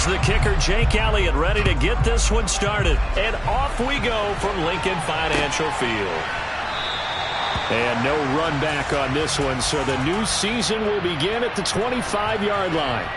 Here's the kicker, Jake Elliott, ready to get this one started. And off we go from Lincoln Financial Field. And no run back on this one, so the new season will begin at the 25-yard line.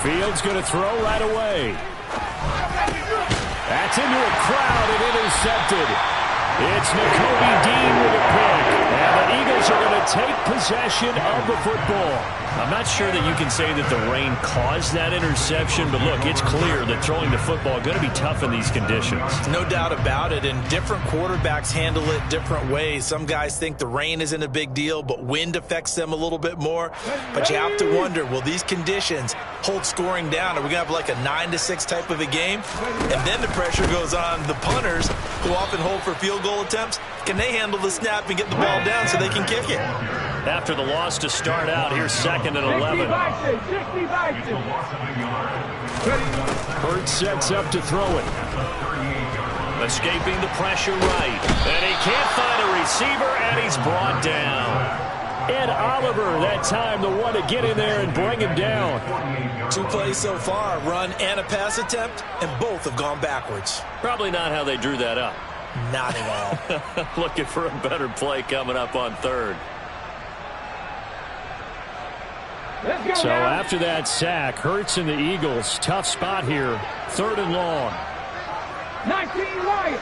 Fields going to throw right away. That's into a crowd and intercepted. It's Nakobe Dean with a pick. And the Eagles are going to take possession of the football. I'm not sure that you can say that the rain caused that interception, but look, it's clear that throwing the football is going to be tough in these conditions. No doubt about it, and different quarterbacks handle it different ways. Some guys think the rain isn't a big deal, but wind affects them a little bit more. But you have to wonder, will these conditions hold scoring down? Are we going to have like a 9-6 type of a game? And then the pressure goes on the punters, who often hold for field goal attempts. Can they handle the snap and get the ball down so they can kick it? After the loss to start out, here's 2nd and 11. Hurts sets up to throw it. Escaping the pressure right. And he can't find a receiver, and he's brought down. Ed Oliver, that time, the one to get in there and bring him down. 2 plays so far, a run and a pass attempt, and both have gone backwards. Probably not how they drew that up. Not at all. Looking for a better play coming up on 3rd. So after that sack, Hurts and the Eagles, tough spot here. 3rd and long. 19 right.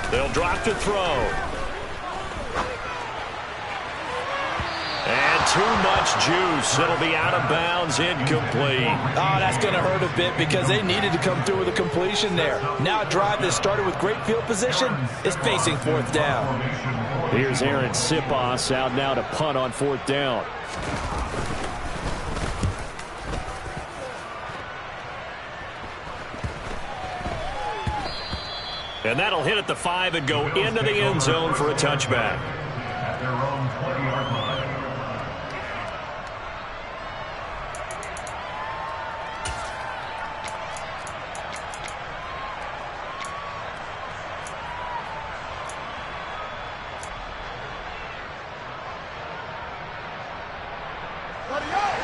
They'll drop to throw. And too much juice. It'll be out of bounds, incomplete. Oh, that's going to hurt a bit because they needed to come through with a completion there. Now a drive that started with great field position is facing fourth down. Here's Aaron Siposs out now to punt on fourth down. And that'll hit at the 5 and go into the end zone for a touchback. At their own 20-yard line.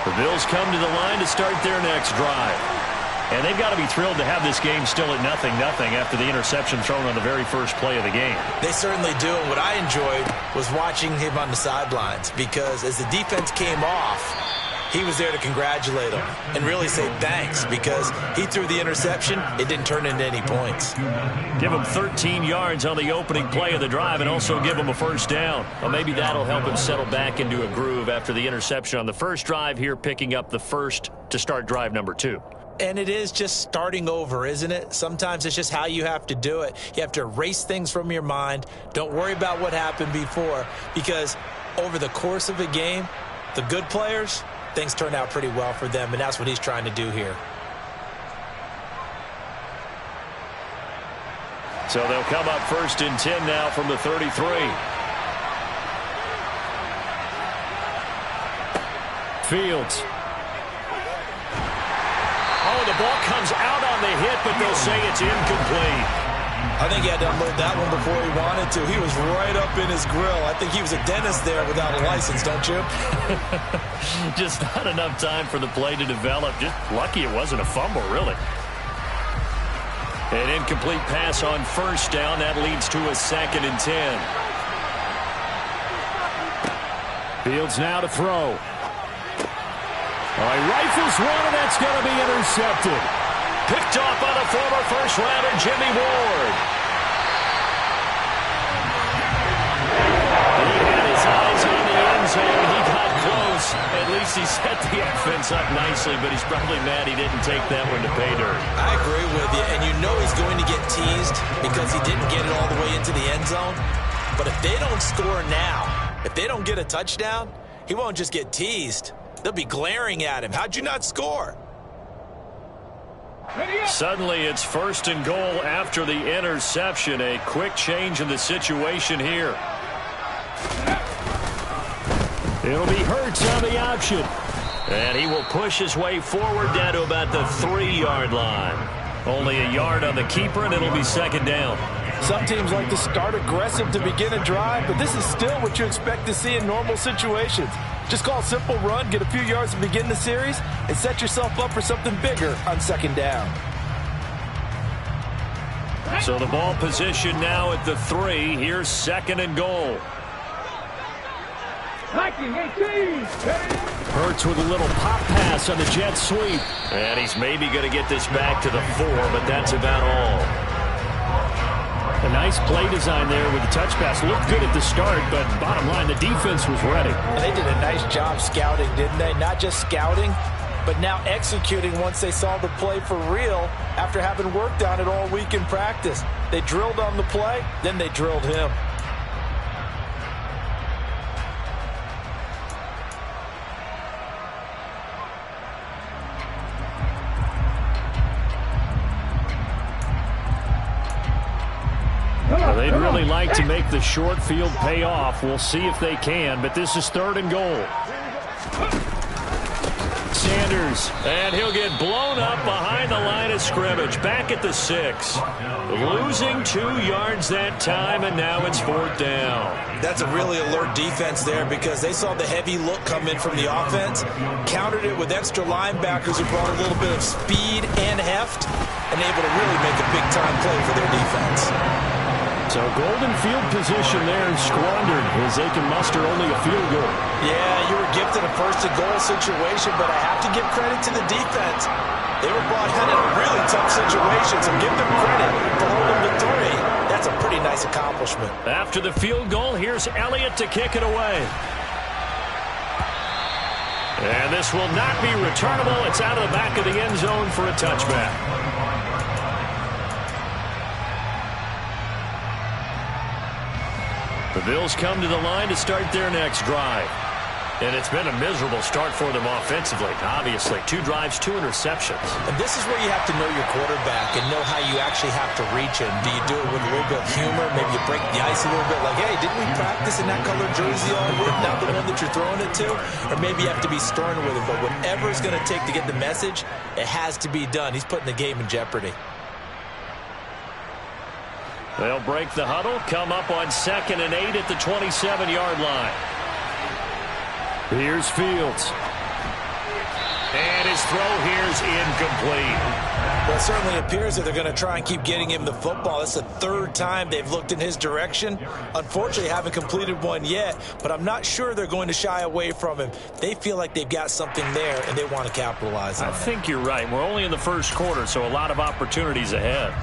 The Bills come to the line to start their next drive. And they've got to be thrilled to have this game still at 0-0 after the interception thrown on the very first play of the game. They certainly do. And what I enjoyed was watching him on the sidelines because as the defense came off, he was there to congratulate them and really say thanks because he threw the interception. It didn't turn into any points. Give him 13 yards on the opening play of the drive and also give him a first down. Well, maybe that'll help him settle back into a groove after the interception on the first drive here, picking up the first to start drive number 2. And it is just starting over, isn't it? Sometimes it's just how you have to do it. You have to erase things from your mind. Don't worry about what happened before because over the course of a game, the good players, things turn out pretty well for them, and that's what he's trying to do here. So they'll come up 1st and 10 now from the 33. Fields. Oh, the ball comes out on the hit, but they'll say it's incomplete. I think he had to unload that one before he wanted to. He was right up in his grill. I think he was a dentist there without a license, don't you? Just not enough time for the play to develop. Just lucky it wasn't a fumble, really. An incomplete pass on first down. That leads to a 2nd and 10. Fields now to throw. All right, rifles one, and that's going to be intercepted. Picked off by the former first-rounder Jimmy Ward. He had his eyes on the end zone. He got close. At least he set the offense up nicely, but he's probably mad he didn't take that one to pay dirt. I agree with you, and you know he's going to get teased because he didn't get it all the way into the end zone. But if they don't score now, if they don't get a touchdown, he won't just get teased. They'll be glaring at him. How'd you not score? Suddenly it's 1st and goal after the interception. A quick change in the situation here. It'll be Hurts on the option. And he will push his way forward down to about the 3-yard line. Only a yard on the keeper, and it'll be 2nd down. Some teams like to start aggressive to begin a drive, but this is still what you expect to see in normal situations. Just call a simple run, get a few yards to begin the series, and set yourself up for something bigger on 2nd down. So the ball position now at the 3. Here's 2nd and goal. Hurts with a little pop pass on the jet sweep. And he's maybe going to get this back to the 4, but that's about all. A nice play design there with the touch pass. Looked good at the start, but bottom line, the defense was ready. They did a nice job scouting, didn't they? Not just scouting, but now executing once they saw the play for real after having worked on it all week in practice. They drilled on the play, then they drilled him. They'd really like to make the short field pay off. We'll see if they can, but this is 3rd and goal. Sanders, and he'll get blown up behind the line of scrimmage. Back at the 6. Losing 2 yards that time, and now it's 4th down. That's a really alert defense there because they saw the heavy look come in from the offense, countered it with extra linebackers who brought a little bit of speed and heft, and able to really make a big-time play for their defense. So golden field position there squandered as they can muster only a field goal. Yeah, you were gifted a 1st and goal situation, but I have to give credit to the defense. They were brought in a really tough situation, so give them credit for holding the 3. That's a pretty nice accomplishment. After the field goal, here's Elliott to kick it away. And this will not be returnable. It's out of the back of the end zone for a touchback. The Bills come to the line to start their next drive. And it's been a miserable start for them offensively, obviously. 2 drives, 2 interceptions. And this is where you have to know your quarterback and know how you actually have to reach him. Do you do it with a little bit of humor? Maybe you break the ice a little bit like, hey, didn't we practice in that colored jersey all week? Not the one that you're throwing it to? Or maybe you have to be stern with him. But whatever it's going to take to get the message, it has to be done. He's putting the game in jeopardy. They'll break the huddle, come up on 2nd and 8 at the 27-yard line. Here's Fields. And his throw here's incomplete. Well, it certainly appears that they're going to try and keep getting him the football. It's the 3rd time they've looked in his direction. Unfortunately, haven't completed one yet, but I'm not sure they're going to shy away from him. They feel like they've got something there, and they want to capitalize on it. I think you're right. We're only in the first quarter, so a lot of opportunities ahead.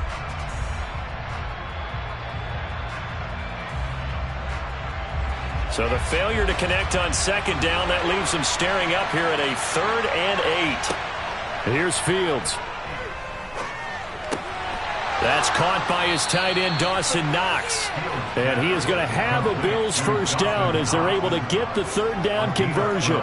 So the failure to connect on 2nd down, that leaves them staring up here at a 3rd and 8. Here's Fields. That's caught by his tight end, Dawson Knox. And he is going to have a Bills first down as they're able to get the 3rd down conversion.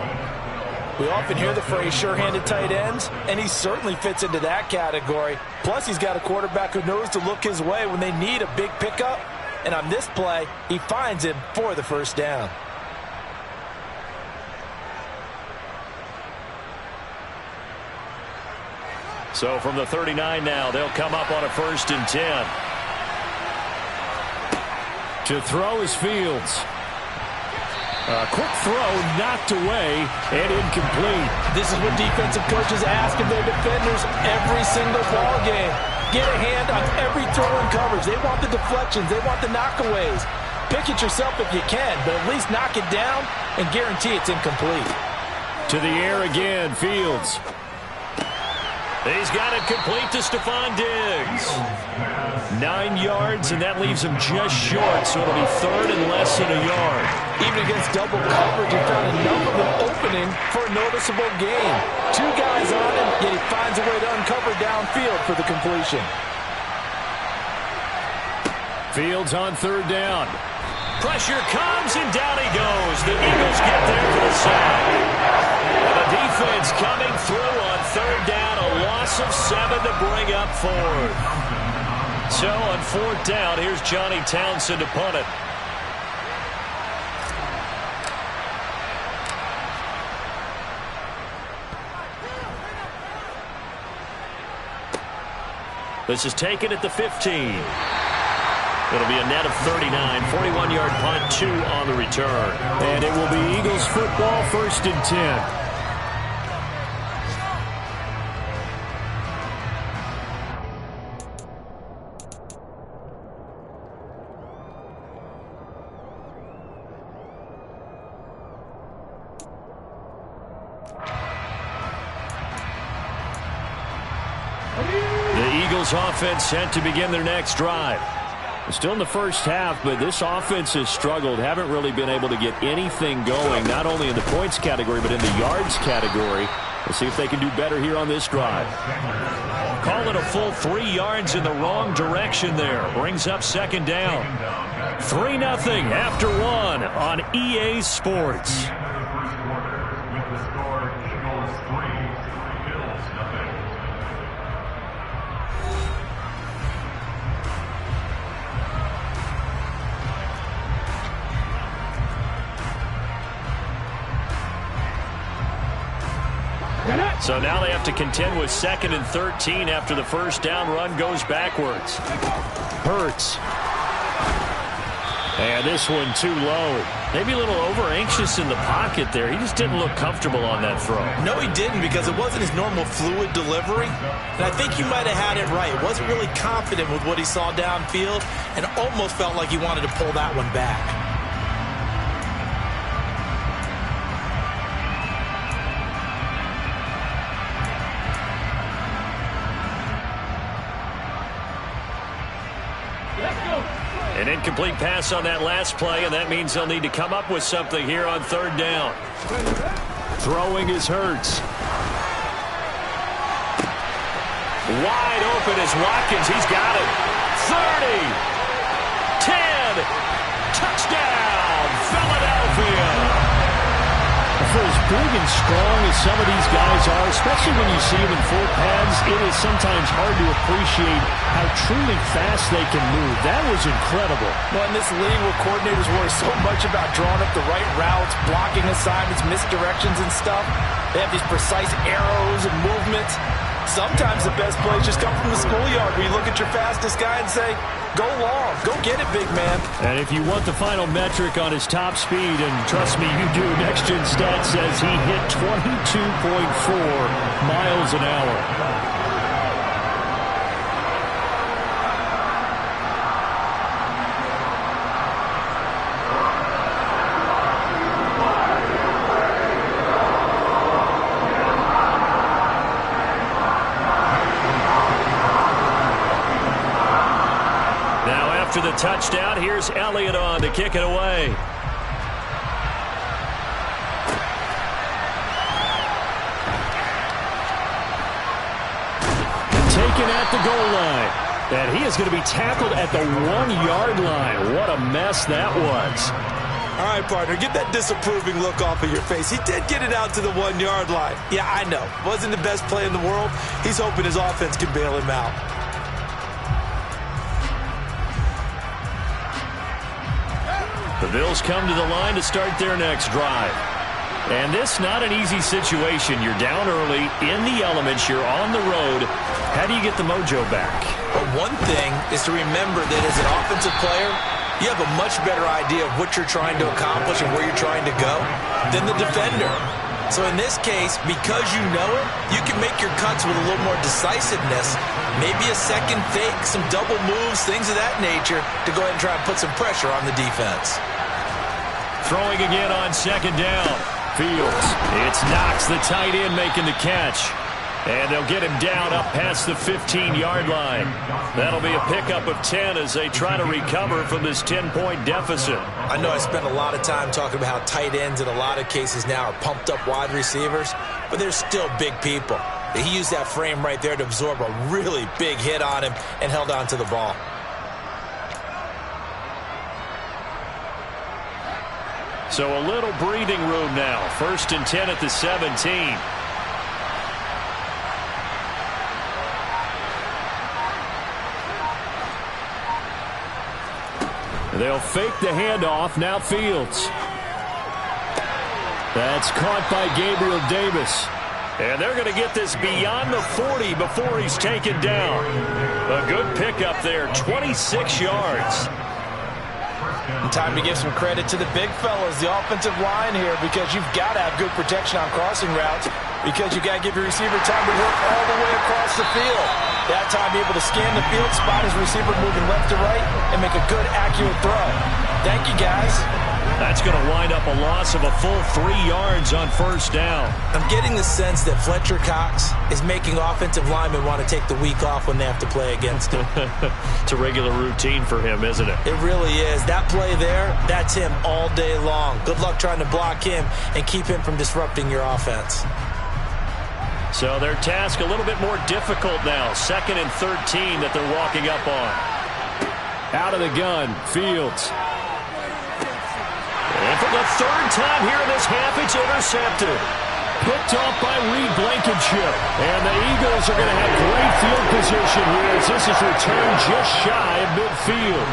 We often hear the phrase sure-handed tight ends, and he certainly fits into that category. Plus, he's got a quarterback who knows to look his way when they need a big pickup. And on this play, he finds him for the first down. So from the 39 now, they'll come up on a 1st and 10. To throw is Fields. A quick throw knocked away and incomplete. This is what defensive coaches ask of their defenders every single ball game. Get a hand on every throw and coverage. They want the deflections. They want the knockaways. Pick it yourself if you can, but at least knock it down and guarantee it's incomplete. To the air again, Fields. He's got it complete to Stephon Diggs. 9 yards, and that leaves him just short, so it'll be 3rd and less than a yard. Even against double coverage, he found enough of an opening for a noticeable gain. 2 guys on him, yet he finds a way to uncover downfield for the completion. Fields on 3rd down. Pressure comes, and down he goes. The Eagles get there for the sack. And the defense coming through on 3rd down, a loss of 7 to bring up 4th. So on 4th down, here's Johnny Townsend to punt it. This is taken at the 15. It'll be a net of 39, 41-yard punt, 2 on the return. And it will be Eagles football, 1st and 10. The Eagles offense set to begin their next drive. Still in the first half, but this offense has struggled. Haven't really been able to get anything going, not only in the points category, but in the yards category. We'll see if they can do better here on this drive. Call it a full 3 yards in the wrong direction there. Brings up 2nd down. 3-0 after 1 on EA Sports. So now they have to contend with 2nd and 13 after the first down run goes backwards. Hurts. And this one too low. Maybe a little over-anxious in the pocket there. He just didn't look comfortable on that throw. No, he didn't, because it wasn't his normal fluid delivery. And I think you might have had it right. Wasn't really confident with what he saw downfield and almost felt like he wanted to pull that one back. An incomplete pass on that last play, and that means they'll need to come up with something here on 3rd down. Throwing is Hurts. Wide open is Watkins. He's got it. 30. 10. Touchdown, Philadelphia. For as big and strong as some of these guys are, especially when you see them in full pads, it is sometimes hard to appreciate how truly fast they can move. That was incredible. Well, in this league where coordinators worry so much about drawing up the right routes, blocking assignments, misdirections and stuff, they have these precise arrows and movements. Sometimes the best plays just come from the schoolyard where you look at your fastest guy and say, go long, go get it, big man. And if you want the final metric on his top speed, and trust me, you do, Next Gen Stats says he hit 22.4 miles an hour. After the touchdown, here's Elliott on to kick it away. Taken at the goal line. And he is going to be tackled at the 1-yard line. What a mess that was. All right, partner, get that disapproving look off of your face. He did get it out to the 1-yard line. Yeah, I know. Wasn't the best play in the world. He's hoping his offense can bail him out. The Bills come to the line to start their next drive. And this not an easy situation. You're down early, in the elements, you're on the road. How do you get the mojo back? Well, one thing is to remember that as an offensive player, you have a much better idea of what you're trying to accomplish and where you're trying to go than the defender. So in this case, because you know it, you can make your cuts with a little more decisiveness, maybe a second fake, some double moves, things of that nature, to go ahead and try and put some pressure on the defense. Throwing again on second down. Fields. It's Knox, the tight end, making the catch. And they'll get him down up past the 15-yard line. That'll be a pickup of 10 as they try to recover from this 10-point deficit. I know I spent a lot of time talking about how tight ends in a lot of cases now are pumped up wide receivers, but they're still big people. He used that frame right there to absorb a really big hit on him and held on to the ball. So a little breathing room now. 1st and 10 at the 17. They'll fake the handoff. Now Fields. That's caught by Gabriel Davis. And they're going to get this beyond the 40 before he's taken down. A good pickup there, 26 yards. And time to give some credit to the big fellas, the offensive line here, because you've got to have good protection on crossing routes, because you got to give your receiver time to work all the way across the field. That time, be able to scan the field, spot his receiver moving left to right, and make a good, accurate throw. Thank you, guys. That's going to wind up a loss of a full 3 yards on 1st down. I'm getting the sense that Fletcher Cox is making offensive linemen want to take the week off when they have to play against him. It's a regular routine for him, isn't it? It really is. That play there, that's him all day long. Good luck trying to block him and keep him from disrupting your offense. So their task a little bit more difficult now. 2nd and 13 that they're walking up on. Out of the gun, Fields. And for the 3rd time here in this half, it's intercepted. Picked off by Reed Blankenship. And the Eagles are going to have great field position here as this is returned just shy of midfield.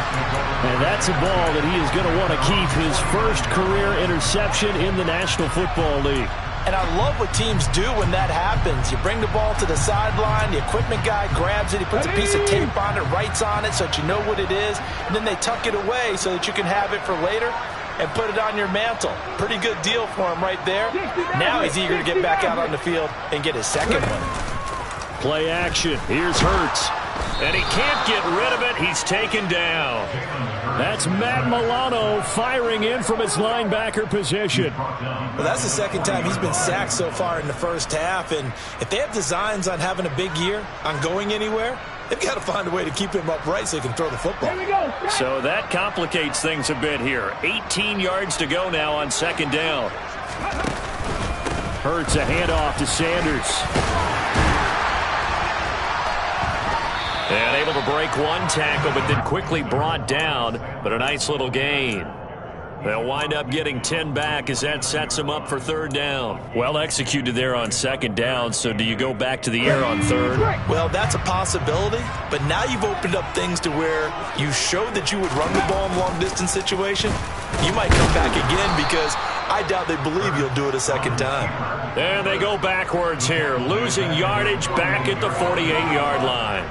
And that's a ball that he is going to want to keep, his first career interception in the National Football League. And I love what teams do when that happens. You bring the ball to the sideline, the equipment guy grabs it, he puts a piece of tape on it, writes on it so that you know what it is, and then they tuck it away so that you can have it for later and put it on your mantle. Pretty good deal for him right there. Now he's eager to get back out on the field and get his second one. Play action. Here's Hurts. And he can't get rid of it. He's taken down. That's Matt Milano firing in from his linebacker position. Well, that's the 2nd time he's been sacked so far in the 1st half. And if they have designs on having a big year, on going anywhere, they've got to find a way to keep him upright so he can throw the football. So that complicates things a bit here. 18 yards to go now on 2nd down. Hurts a handoff to Sanders. And able to break one tackle, but then quickly brought down. But a nice little gain. They'll wind up getting 10 back as that sets them up for third down. Well executed there on second down, so do you go back to the air on third? Well, that's a possibility, but now you've opened up things to where you showed that you would run the ball in long-distance situation. You might come back again because I doubt they believe you'll do it a second time. And they go backwards here, losing yardage back at the 48-yard line.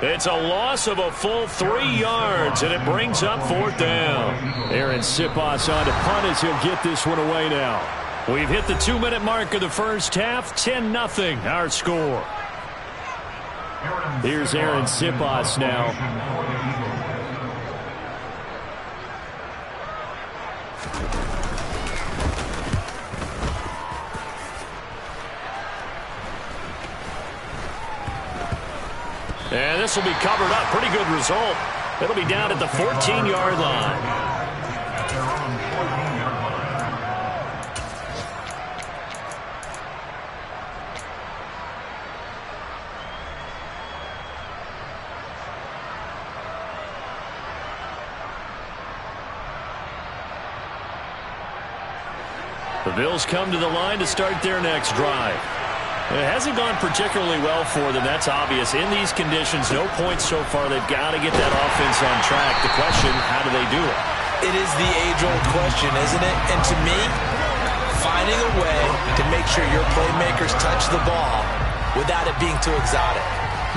It's a loss of a full 3 yards, and it brings up fourth down. Aaron Siposs on to punt as he'll get this one away now. We've hit the 2-minute mark of the first half, 10-0 our score. Here's Aaron Siposs now. And this will be covered up. Pretty good result. It'll be down at the 14-yard line. The Bills come to the line to start their next drive. It hasn't gone particularly well for them. That's obvious. In these conditions, no points so far. They've got to get that offense on track. The question, how do they do it? It is the age-old question, isn't it? And to me, finding a way to make sure your playmakers touch the ball without it being too exotic.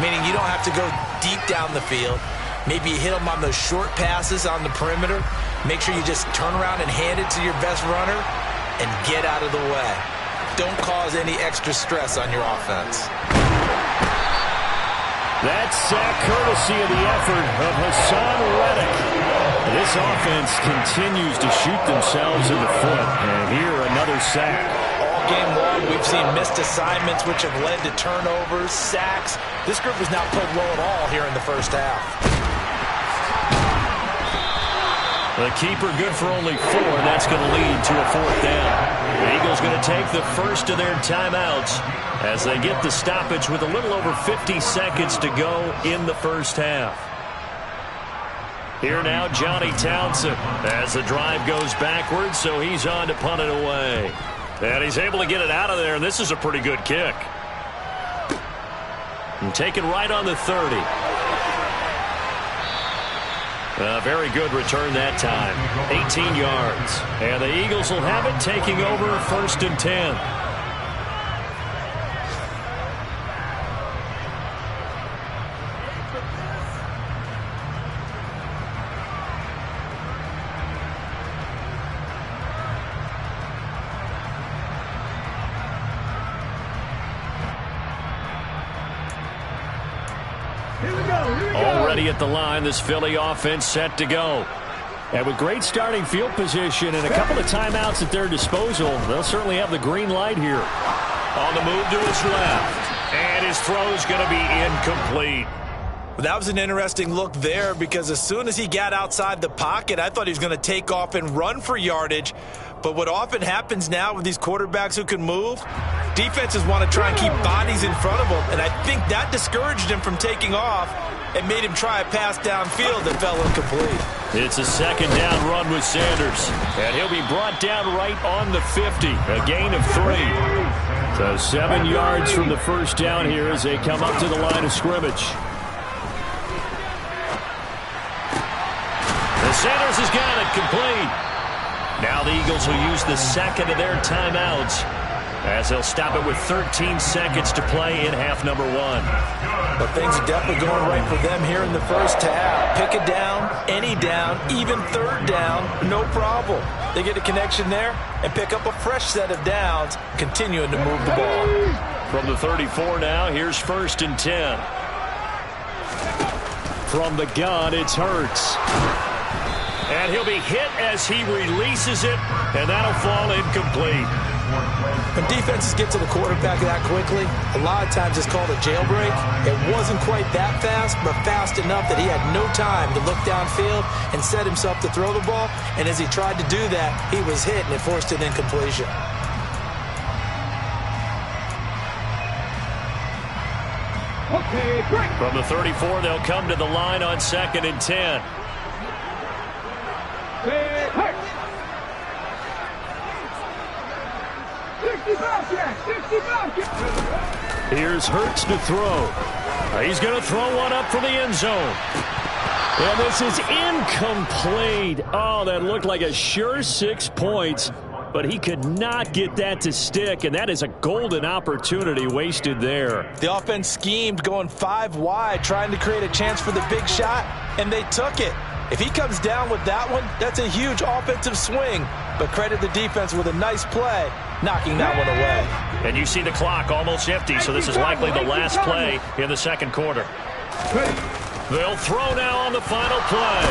Meaning you don't have to go deep down the field. Maybe you hit them on those short passes on the perimeter. Make sure you just turn around and hand it to your best runner and get out of the way. Don't cause any extra stress on your offense. That sack courtesy of the effort of Haason Reddick. This offense continues to shoot themselves in the foot. And here, another sack. All game long, we've seen missed assignments which have led to turnovers, sacks. This group has not played well at all here in the first half. The keeper good for only 4, and that's going to lead to a fourth down. The Eagles going to take the first of their timeouts as they get the stoppage with a little over 50 seconds to go in the first half. Here now, Johnny Townsend as the drive goes backwards, so he's on to punt it away. And he's able to get it out of there, and this is a pretty good kick. And taken right on the 30. A very good return that time. 18 yards. And the Eagles will have it, taking over 1st and 10. Already at the line, this Philly offense set to go. And with great starting field position and a couple of timeouts at their disposal, they'll certainly have the green light here. On the move to his left. And his throw's going to be incomplete. That was an interesting look there because as soon as he got outside the pocket, I thought he was going to take off and run for yardage. But what often happens now with these quarterbacks who can move, defenses want to try and keep bodies in front of them. And I think that discouraged him from taking off and made him try a pass downfield that fell incomplete. It's a second down run with Sanders. And he'll be brought down right on the 50. A gain of 3. So 7 yards from the first down here as they come up to the line of scrimmage. And Sanders has got it complete. Now the Eagles will use the second of their timeouts as they'll stop it with 13 seconds to play in half number 1. But things are definitely going right for them here in the first half. Pick a down, any down, even third down, no problem. They get a connection there and pick up a fresh set of downs, continuing to move the ball. From the 34 now, here's 1st and 10. From the gun, it's Hurts. And he'll be hit as he releases it, and that'll fall incomplete. When defenses get to the quarterback that quickly, a lot of times it's called a jailbreak. It wasn't quite that fast, but fast enough that he had no time to look downfield and set himself to throw the ball. And as he tried to do that, he was hit, and it forced an incompletion. Okay, break. From the 34, they'll come to the line on 2nd and 10. Hurt. 65 yards, 65 yards. Here's Hurts to throw. He's going to throw one up for the end zone. And this is incomplete. Oh, that looked like a sure 6 points, but he could not get that to stick, and that is a golden opportunity wasted there. The offense schemed going 5 wide, trying to create a chance for the big shot, and they took it. If he comes down with that one, that's a huge offensive swing. But credit the defense with a nice play, knocking that one away. And you see the clock almost empty, so this is likely the last play in the second quarter. They'll throw now on the final play.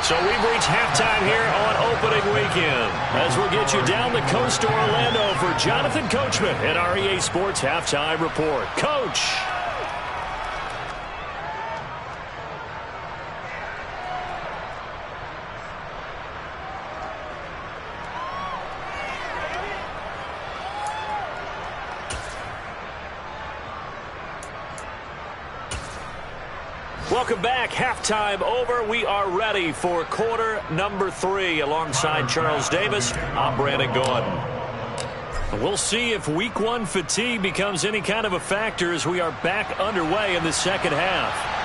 So we've reached halftime here on opening weekend, as we'll get you down the coast to Orlando for Jonathan Coachman at our EA Sports Halftime Report. Coach. Welcome back. Halftime over. We are ready for quarter number 3. Alongside Charles Davis, I'm Brandon Gaudin. We'll see if week 1 fatigue becomes any kind of a factor as we are back underway in the second half.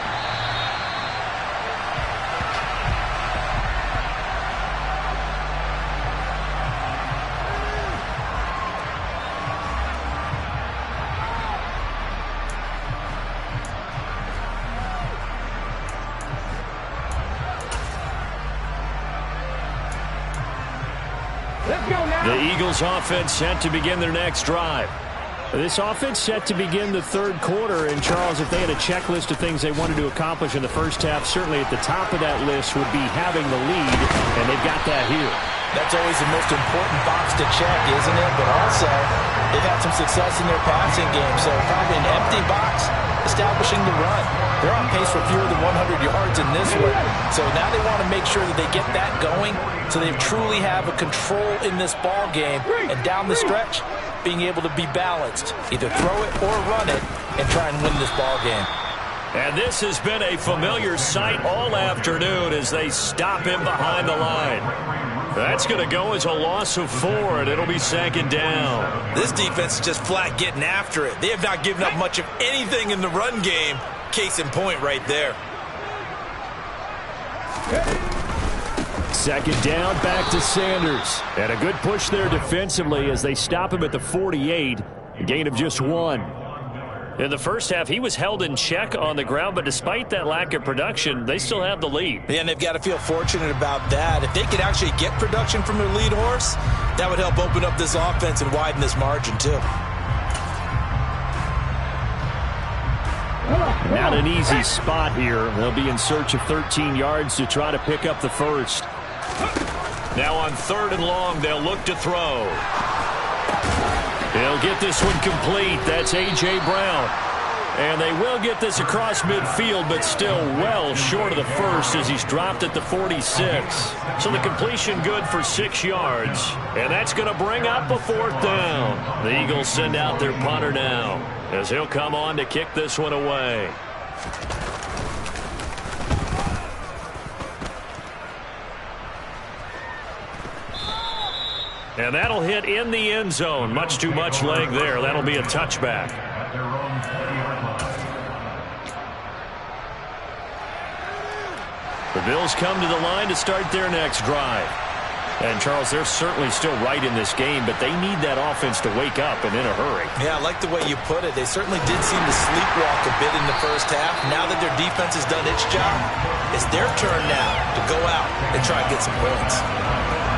The Eagles offense set to begin their next drive. This offense set to begin the third quarter, and Charles, if they had a checklist of things they wanted to accomplish in the first half, certainly at the top of that list would be having the lead, and they've got that here. That's always the most important box to check, isn't it? But also, they've had some success in their passing game, so probably an empty box establishing the run. They're on pace for fewer than 100 yards in this one. So now they want to make sure that they get that going so they truly have a control in this ball game. And down the stretch, being able to be balanced. Either throw it or run it and try and win this ball game. And this has been a familiar sight all afternoon as they stop him behind the line. That's going to go as a loss of 4, and it'll be 2nd down. This defense is just flat getting after it. They have not given up much of anything in the run game. Case in point right there. 2nd down, back to Sanders. And a good push there defensively as they stop him at the 48. A gain of just 1. In the first half, he was held in check on the ground, but despite that lack of production, they still have the lead. And they've got to feel fortunate about that. If they could actually get production from their lead horse, that would help open up this offense and widen this margin too. Not an easy spot here. They'll be in search of 13 yards to try to pick up the first. Now on 3rd and long, they'll look to throw. They'll get this one complete. That's A.J. Brown. And they will get this across midfield, but still well short of the first as he's dropped at the 46. So the completion good for 6 yards. And that's going to bring up a 4th down. The Eagles send out their punter now as he'll come on to kick this one away. And that'll hit in the end zone. Much too much leg there. That'll be a touchback. At their own 20-yard line. The Bills come to the line to start their next drive. And, Charles, they're certainly still right in this game, but they need that offense to wake up and in a hurry. Yeah, I like the way you put it. They certainly did seem to sleepwalk a bit in the first half. Now that their defense has done its job, it's their turn now to go out and try and get some points.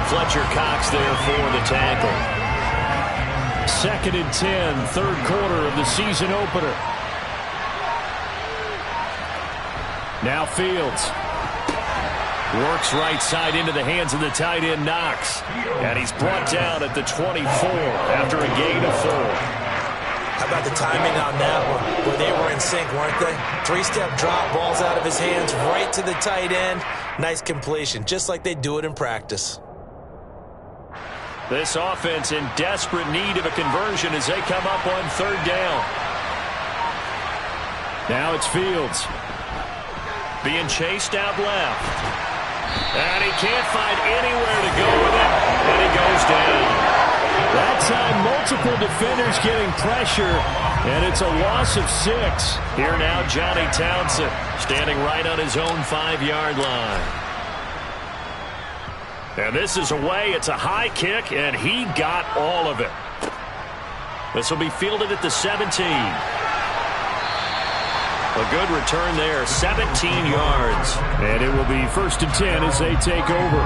Fletcher Cox there for the tackle. 2nd and 10, third quarter of the season opener. Now Fields. Works right side into the hands of the tight end Knox. And he's brought down at the 24 after a gain of 4. How about the timing on that one? Where they were in sync, weren't they? 3-step drop, balls out of his hands, right to the tight end. Nice completion, just like they do it in practice. This offense in desperate need of a conversion as they come up on third down. Now it's Fields. Being chased out left. And he can't find anywhere to go with it. And he goes down. That time, multiple defenders getting pressure. And it's a loss of 6. Here now, Johnny Townsend standing right on his own 5-yard line. And this is away. It's a high kick, and he got all of it. This will be fielded at the 17. A good return there, 17 yards. And it will be 1st and 10 as they take over.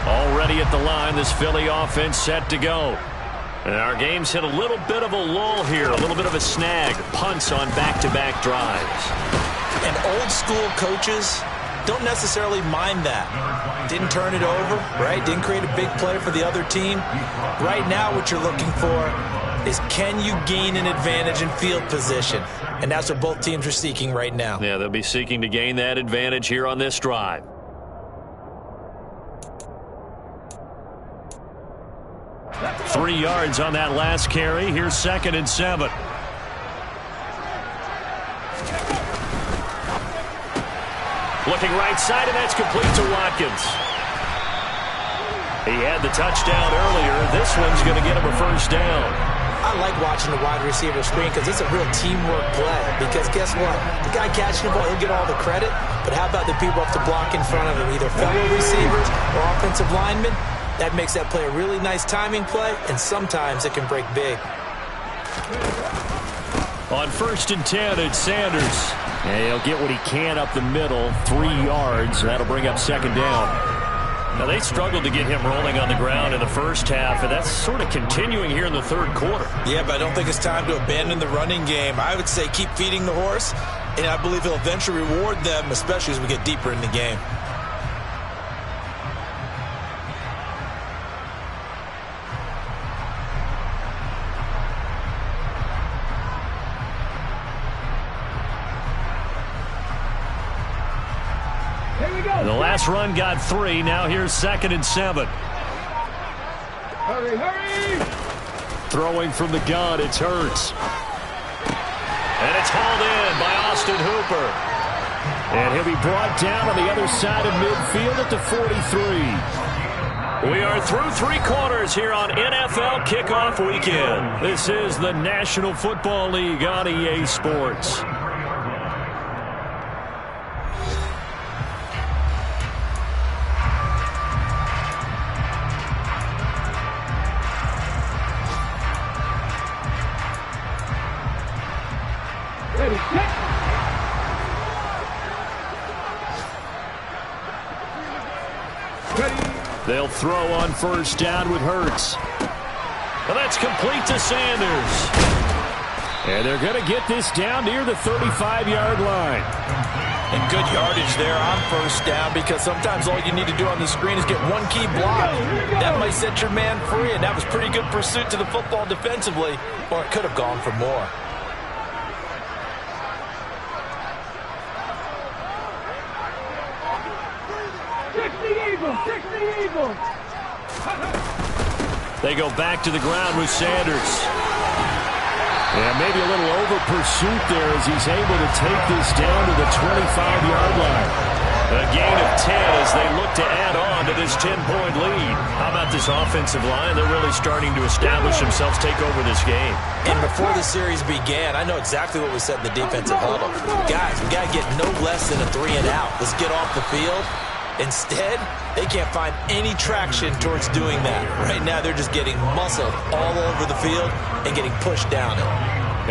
Already at the line, this Philly offense set to go. And our game's hit a little bit of a lull here, a little bit of a snag. Punts on back-to-back drives. And old-school coaches don't necessarily mind that. Didn't turn it over, right? Didn't create a big play for the other team. Right now what you're looking for is, can you gain an advantage in field position? And that's what both teams are seeking right now. Yeah, they'll be seeking to gain that advantage here on this drive. Three yards on that last carry. Here's 2nd and 7. Looking right side, and that's complete to Watkins. He had the touchdown earlier. This one's going to get him a 1st down. I like watching the wide receiver screen because it's a real teamwork play. Because guess what? The guy catching the ball, he'll get all the credit. But how about the people up to block in front of him, either fellow receivers or offensive linemen? That makes that play a really nice timing play, and sometimes it can break big. On 1st and 10, it's Sanders. And he'll get what he can up the middle, 3 yards. That'll bring up 2nd down. Now, they struggled to get him rolling on the ground in the first half, and that's sort of continuing here in the 3rd quarter. Yeah, but I don't think it's time to abandon the running game. I would say keep feeding the horse, and I believe he'll eventually reward them, especially as we get deeper in the game. The last run got 3. Now here's 2nd and 7. Hurry, hurry! Throwing from the gun, it's Hurts. And it's hauled in by Austin Hooper. And he'll be brought down on the other side of midfield at the 43. We are through 3 quarters here on NFL Kickoff Weekend. This is the National Football League on EA Sports. They'll throw on 1st down with Hurts. Well, that's complete to Sanders. And they're going to get this down near the 35-yard line. And good yardage there on 1st down, because sometimes all you need to do on the screen is get one key block. That might set your man free, and that was pretty good pursuit to the football defensively, or it could have gone for more. They go back to the ground with Sanders. And maybe a little over pursuit there as he's able to take this down to the 25-yard line. A gain of 10 as they look to add on to this 10-point lead. How about this offensive line? They're really starting to establish themselves, take over this game. And before the series began, I know exactly what was said in the defensive huddle. Guys, we got to get no less than a 3 and out. Let's get off the field. Instead, they can't find any traction towards doing that. Right now, they're just getting muscled all over the field and getting pushed down it.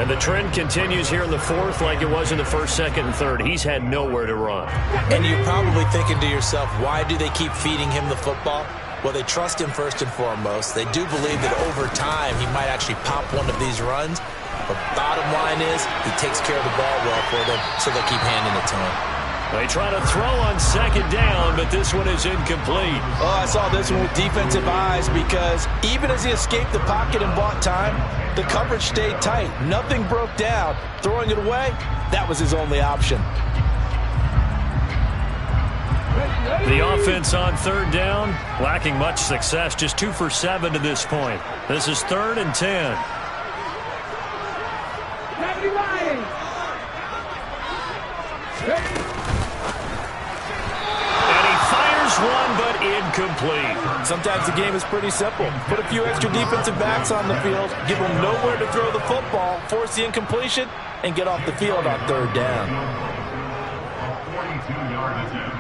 And the trend continues here in the 4th like it was in the 1st, 2nd, and 3rd. He's had nowhere to run. And you're probably thinking to yourself, why do they keep feeding him the football? Well, they trust him first and foremost. They do believe that over time he might actually pop one of these runs. But bottom line is, he takes care of the ball well for them, so they'll keep handing it to him. They try to throw on second down, but this one is incomplete. Oh, I saw this one with defensive eyes because even as he escaped the pocket and bought time, the coverage stayed tight. Nothing broke down. Throwing it away, that was his only option. The offense on third down, lacking much success, just 2 for 7 to this point. This is 3rd and 10. And he fires one, but incomplete. Sometimes the game is pretty simple. Put a few extra defensive backs on the field, give them nowhere to throw the football, force the incompletion, and get off the field on third down. 42-yard attempt.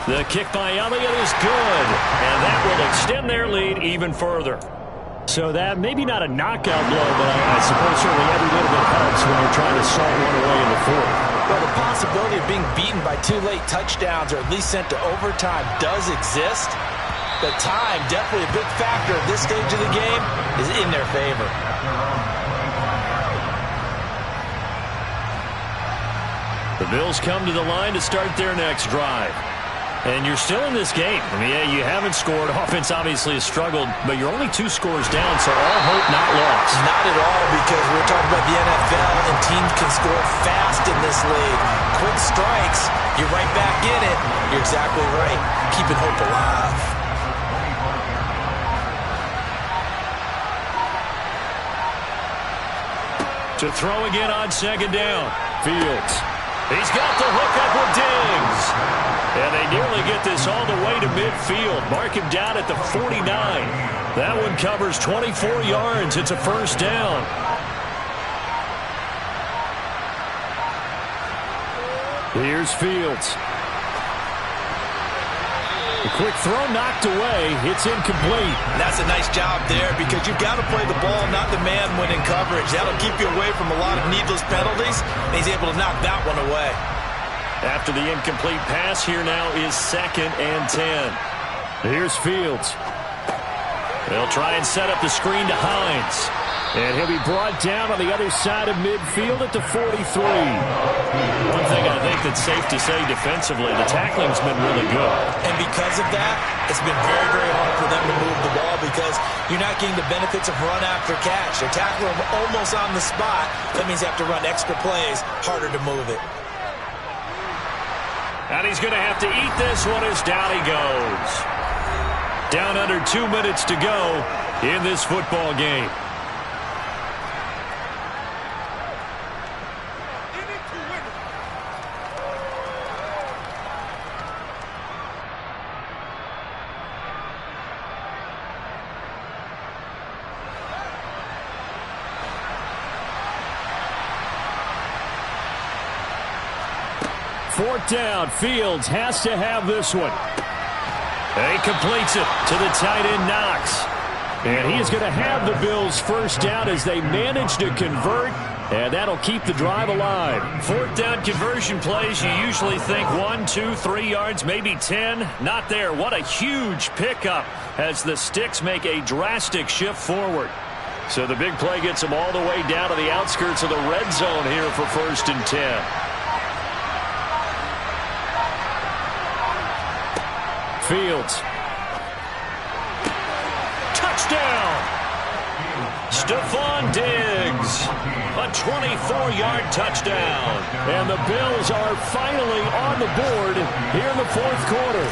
The kick by Elliott is good, and that will extend their lead even further. So that maybe not a knockout blow, but I suppose certainly every little bit helps when you're trying to salt one away in the fourth. Well, the possibility of being beaten by 2 late touchdowns or at least sent to overtime does exist. The time, definitely a big factor at this stage of the game, is in their favor. The Bills come to the line to start their next drive. And you're still in this game. I mean, yeah, you haven't scored. Offense obviously has struggled, but you're only 2 scores down, so all hope not lost. Not at all, because we're talking about the NFL, and teams can score fast in this league. Quick strikes, you're right back in it. You're exactly right. Keeping hope alive. To throw again on second down. Fields. He's got the hook up with Diggs. And they nearly get this all the way to midfield. Mark him down at the 49. That one covers 24 yards. It's a first down. Here's Fields. The quick throw knocked away. It's incomplete. That's a nice job there because you've got to play the ball, not the man when in coverage. That'll keep you away from a lot of needless penalties, and he's able to knock that one away. After the incomplete pass, here now is 2nd and 10. Here's Fields. They'll try and set up the screen to Hines. And he'll be brought down on the other side of midfield at the 43. One thing I think that's safe to say defensively, the tackling's been really good. And because of that, it's been very, very hard for them to move the ball because you're not getting the benefits of run after catch. They're tackling them almost on the spot. That means you have to run extra plays, harder to move it. And he's going to have to eat this one as down he goes. Down under 2 minutes to go in this football game. Fourth down. Fields has to have this one. And he completes it to the tight end Knox. And he is going to have the Bills first down as they manage to convert. And that'll keep the drive alive. Fourth down conversion plays, you usually think 1, 2, 3 yards, maybe 10. Not there. What a huge pickup as the Sticks make a drastic shift forward. So the big play gets them all the way down to the outskirts of the red zone here for 1st and 10. Fields. Touchdown! Stephon Diggs. A 24-yard touchdown. And the Bills are finally on the board here in the 4th quarter.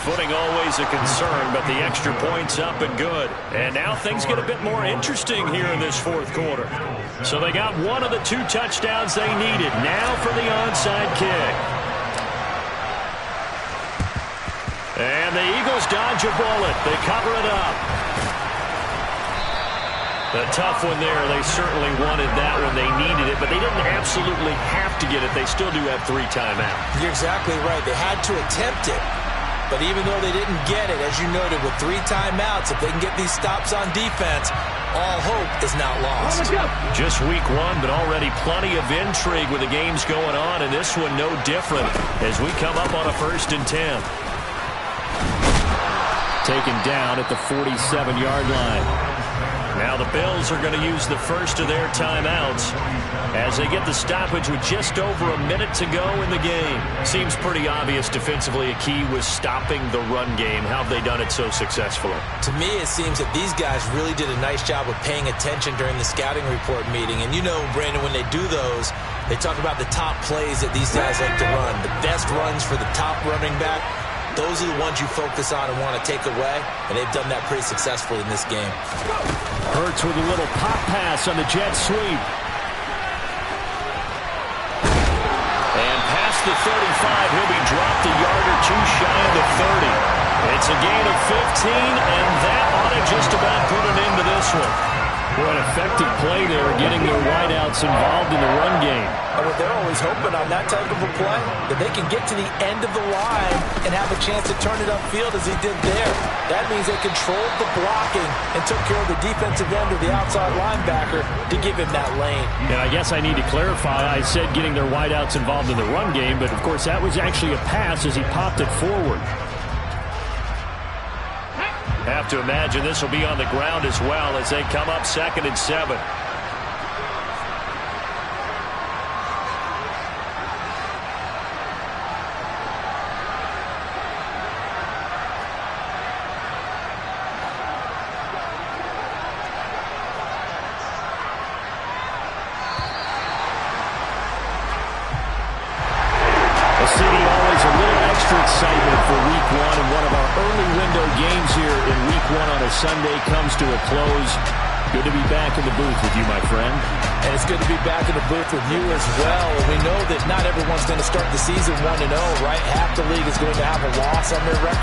Footing always a concern, but the extra point's up and good. And now things get a bit more interesting here in this 4th quarter. So they got one of the 2 touchdowns they needed. Now for the onside kick. And the Eagles dodge a bullet. They cover it up. A tough one there. They certainly wanted that one. They needed it, but they didn't absolutely have to get it. They still do have 3 timeouts. You're exactly right. They had to attempt it. But even though they didn't get it, as you noted, with 3 timeouts, if they can get these stops on defense, all hope is not lost. Just week 1, but already plenty of intrigue with the games going on, and this one no different as we come up on a 1st and 10. Taken down at the 47-yard line. Now the Bills are going to use the first of their timeouts as they get the stoppage with just over a minute to go in the game. Seems pretty obvious defensively a key was stopping the run game. How have they done it so successfully? To me, it seems that these guys really did a nice job of paying attention during the scouting report meeting. And you know, Brandon, when they do those, they talk about the top plays that these guys like to run. The best runs for the top running back. Those are the ones you focus on and want to take away, and they've done that pretty successfully in this game. Hurts with a little pop pass on the jet sweep. And past the 35, he'll be dropped a yard or two shy of the 30. It's a gain of 15, and that ought to just about put an end to this one. What an effective play there, getting their wideouts involved in the run game. And what they're always hoping on that type of a play, that they can get to the end of the line and have a chance to turn it upfield as he did there. That means they controlled the blocking and took care of the defensive end of the outside linebacker to give him that lane. And I guess I need to clarify, I said getting their wideouts involved in the run game, but of course that was actually a pass as he popped it forward. Have to imagine this will be on the ground as well as they come up 2nd and 7. Excitement for Week 1, and one of our early window games here in Week 1 on a Sunday comes to a close. Good to be back in the booth with you, my friend. And it's good to be back in the booth with you as well. We know that not everyone's going to start the season 1-0, right? Half the league is going to have a loss on their record.